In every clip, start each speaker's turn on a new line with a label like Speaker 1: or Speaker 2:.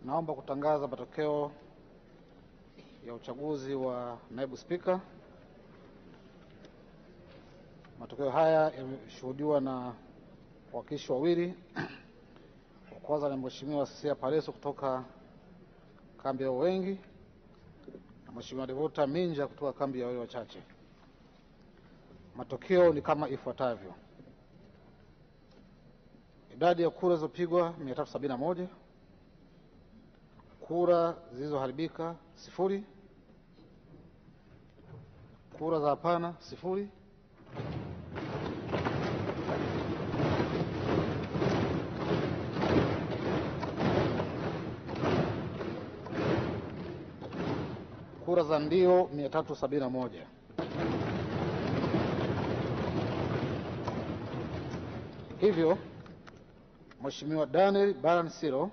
Speaker 1: Naomba kutangaza matokeo ya uchaguzi wa naibu spika. Matokeo haya yameshuhudiwa na wawakilishi wawili. Wa kwanza ni Mheshimiwa Sia Pareso kutoka kambi ya wengi na Mheshimiwa Devota Minja kutoka kambi ya wale wachache. Matokeo ni kama ifuatavyo: idadi ya kura zilizopigwa 371, kura zilizoharibika 0, kura za hapana 0, kura za ndio 371. Hivyo Mheshimiwa Daniel Baransilo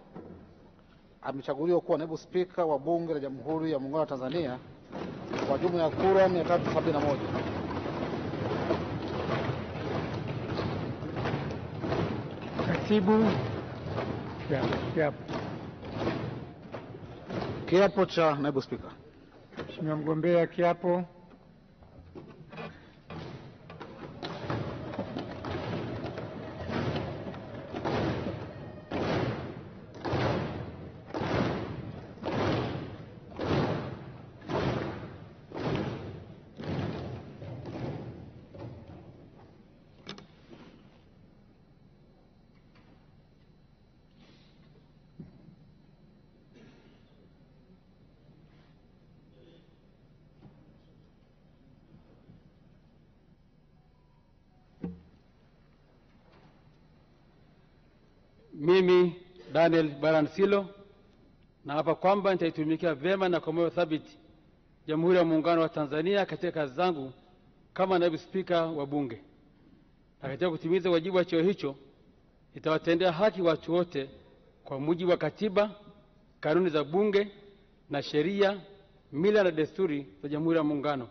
Speaker 1: amechaguliwa kuwa naibu spika wa Bunge la Jamhuri ya Muungano wa Tanzania kwa jumla ya kura 371.
Speaker 2: Katibu,
Speaker 1: kiapo cha naibu spika.
Speaker 2: Mheshimiwa mgombea, kiapo.
Speaker 3: Mimi Daniel Baransilo naapa kwamba nitaitumikia vyema na kwa moyo thabiti Jamhuri ya Muungano wa Tanzania katika kazi zangu kama naibu spika wa Bunge, na katika kutimiza wajibu wa cheo hicho nitawatendea haki watu wote kwa mujibu wa katiba, kanuni za Bunge na sheria, mila na desturi za Jamhuri ya Muungano,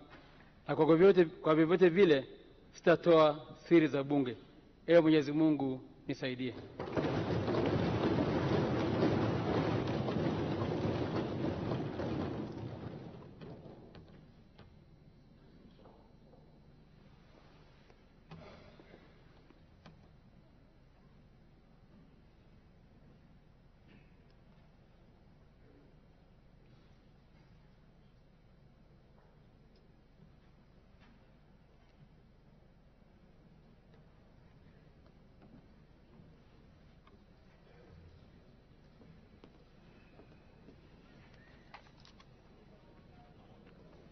Speaker 3: na kwa vyovyote vile sitatoa siri za Bunge. Ewe Mwenyezi Mungu nisaidie.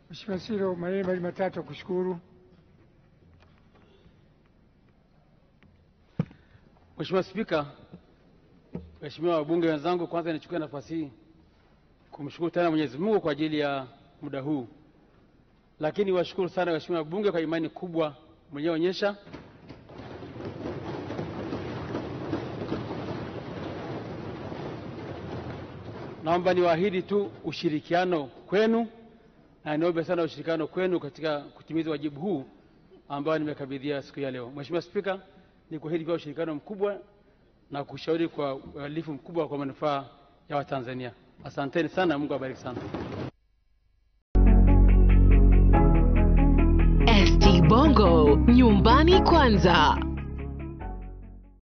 Speaker 2: Mheshimiwa Silo, maneno matatu kushukuru.
Speaker 3: Mheshimiwa Spika, Mheshimiwa wabunge wenzangu, kwanza nichukue nafasi hii kumshukuru tena Mwenyezi Mungu kwa ajili ya muda huu. Lakini washukuru sana Mheshimiwa wabunge kwa imani kubwa mlioonyesha. Naomba niwaahidi tu ushirikiano kwenu, na niombe sana ushirikiano kwenu katika kutimiza wajibu huu ambao nimekabidhia siku ya leo. Mheshimiwa Spika, nikuahidi kwa ushirikiano mkubwa na kushauri kwa uadilifu mkubwa kwa manufaa ya Watanzania. Asanteni sana, Mungu awabariki sana.
Speaker 4: ST Bongo, nyumbani kwanza.